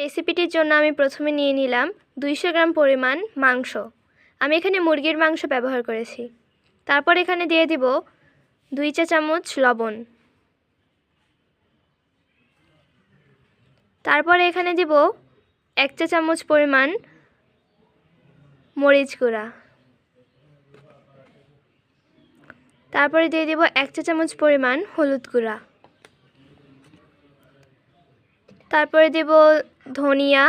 রেসিপিটির জন্য আমি প্রথমে নিয়ে নিলাম 200 গ্রাম পরিমাণ মাংস। আমি এখানে মুরগির মাংস ব্যবহার করেছি। তারপর এখানে দিয়ে দিব 2 চা চামচ লবণ। তারপর এখানে দিব 1 চা চামচ পরিমাণ মরিচ গুঁড়া। তারপরে দিয়ে দিব 1 চা চামচ পরিমাণ হলুদ গুঁড়া। তারপরে দেব ধনিয়া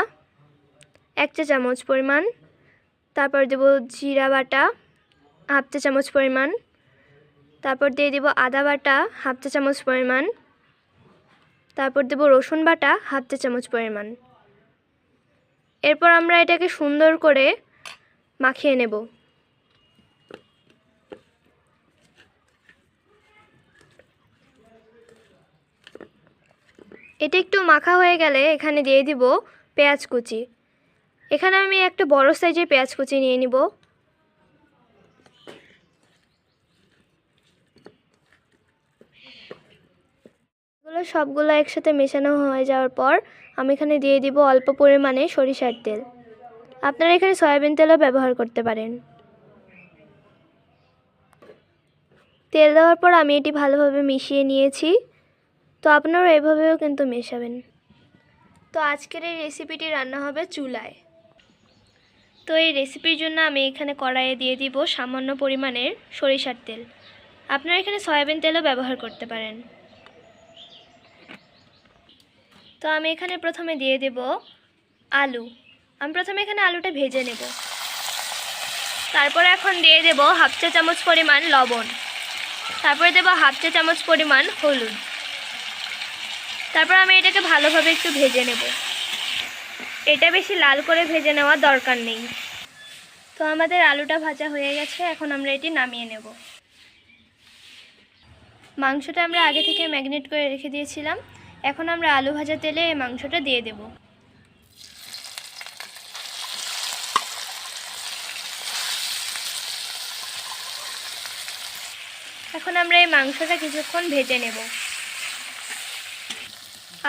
1 চা চামচ পরিমাণ। তারপর দেব জিরা বাটা 1/2 চা চামচ পরিমাণ। তারপর দিয়ে দেব আদা বাটা 1/2 চা চামচ পরিমাণ। তারপর দেব রসুন বাটা 1/2 চা চামচ পরিমাণ। এরপর আমরা এটাকে সুন্দর করে মাখিয়ে নেব। এটা একটু মাখা হয়ে গেলে এখানে দিয়ে দিব পেঁয়াজ কুচি। এখানে আমি একটা বড় সাইজের পেঁয়াজ কুচি নিয়ে নিব। সবগুলো একসাথে মেশানো হয়ে যাওয়ার পর আমি এখানে দিয়ে দিব অল্প পরিমাণে সরিষার তেল। আপনারা এখানে সয়াবিন তেলও ব্যবহার করতে পারেন। তেল দেওয়ার পর আমি এটি ভালোভাবে মিশিয়ে নিয়েছি। তো আপনারা এভাবেও কিন্তু মেশাবেন। তো আজকের এই রেসিপিটি রান্না হবে চুলায়। তো এই রেসিপির জন্য আমি এখানে কড়াইয়ে দিয়ে দিব সামান্য পরিমাণের সরিষার তেল। আপনারা এখানে সয়াবিন তেলও ব্যবহার করতে পারেন। তো আমি এখানে প্রথমে দিয়ে দেব আলু। আমি প্রথমে এখানে আলুটা ভেজে নেব। তারপর এখন দিয়ে দেব 1/2 চা চামচ পরিমাণ লবণ। তারপরে দেব 1/2 চা চামচ পরিমাণ হলুদ। তারপর আমি এটাকে ভালোভাবে একটু ভেজে নেব। এটা বেশি লাল করে ভেজে নেওয়ার দরকার নেই। তো আমাদের আলুটা ভাজা হয়ে গেছে, এখন আমরা এটি নামিয়ে নেব। মাংসটা আমরা আগে থেকে ম্যারিনেট করে রেখে দিয়েছিলাম। এখন আমরা আলু ভাজা তেলে এই মাংসটা দিয়ে দেব। এখন আমরা এই মাংসটা কিছুক্ষণ ভেজে নেব।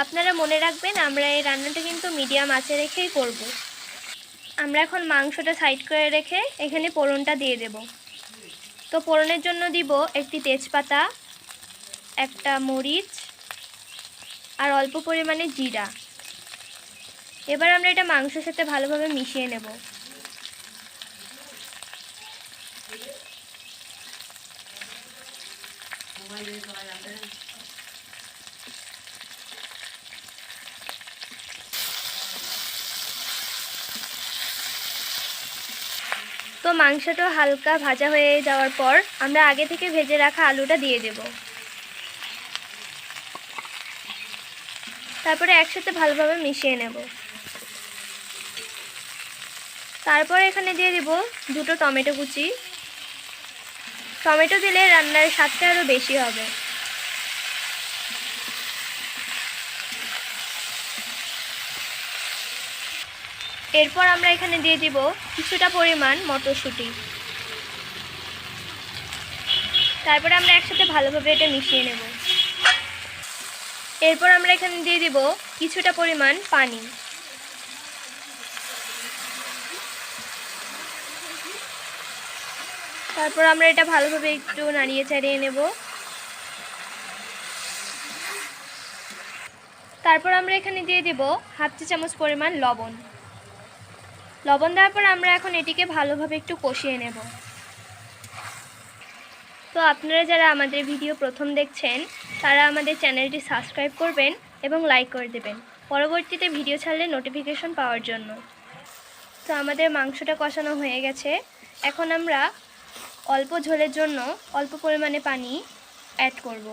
আপনারা মনে রাখবেন, আমরা এই রান্নাটা কিন্তু মিডিয়াম আঁচে রেখেই করব। আমরা এখন মাংসটা সাইড করে রেখে এখানে ফোড়নটা দিয়ে দেব। তো ফোড়নের জন্য দিব একটি তেজপাতা, একটা মরিচ আর অল্প পরিমাণে জিরা। এবার আমরা এটা মাংসের সাথে ভালোভাবে মিশিয়ে নেব। তো মাংসটা হালকা ভাজা হয়ে যাওয়ার পর আমরা আগে থেকে ভেজে রাখা আলুটা দিয়ে দেব। তারপরে একসাথে ভালোভাবে মিশিয়ে নেব। তারপর এখানে দিয়ে দেব 2টো টমেটো কুচি। টমেটো দিলে রান্নার স্বাদটা আরও বেশি হবে। এরপর আমরা এখানে দিয়ে দিব কিছুটা পরিমাণ মটরশুঁটি। তারপরে আমরা একসাথে ভালোভাবে এটা মিশিয়ে নেব। এরপর আমরা এখানে দিয়ে দিব কিছুটা পরিমাণ পানি। তারপর আমরা এটা ভালোভাবে একটু নাড়িয়ে চাড়িয়ে নেব। তারপর আমরা এখানে দিয়ে দেব 1/2 চা চামচ পরিমাণ লবণ। লবণ দেওয়ার পর আমরা এখন এটিকে ভালোভাবে একটু কষিয়ে নেব। তো আপনারা যারা আমাদের ভিডিও প্রথম দেখছেন তারা আমাদের চ্যানেলটি সাবস্ক্রাইব করবেন এবং লাইক করে দেবেন পরবর্তীতে ভিডিও ছাড়লে নোটিফিকেশন পাওয়ার জন্য। তো আমাদের মাংসটা কষানো হয়ে গেছে। এখন আমরা অল্প ঝোলের জন্য অল্প পরিমাণে পানি অ্যাড করব।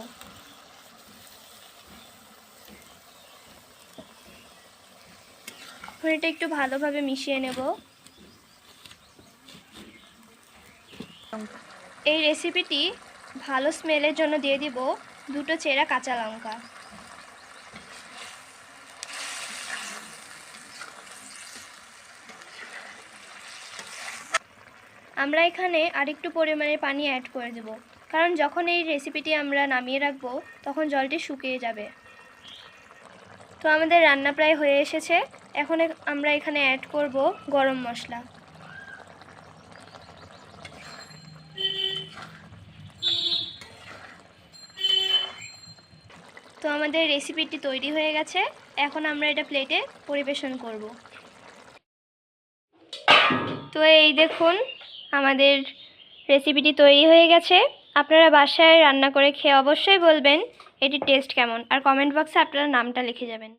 এটা একটু ভালোভাবে মিশিয়ে নেব। এই রেসিপিটি ভালো স্মেলের জন্য দিয়ে দিব 2টো চেরা কাঁচা লঙ্কা। আমরা এখানে আরেকটু পরিমাণে পানি অ্যাড করে দেব, কারণ যখন এই রেসিপিটি আমরা নামিয়ে রাখবো তখন জলটি শুকিয়ে যাবে। তো আমাদের রান্না প্রায় হয়ে এসেছে। এখন আমরা এখানে অ্যাড করব গরম মশলা। তো আমাদের রেসিপিটি তৈরি হয়ে গেছে। এখন আমরা এটা প্লেটে পরিবেশন করব। তো এই দেখুন আমাদের রেসিপিটি তৈরি হয়ে গেছে। আপনারা বাসায় রান্না করে খেয়ে অবশ্যই বলবেন এটির টেস্ট কেমন, আর কমেন্ট বক্সে আপনারা নামটা লিখে যাবেন।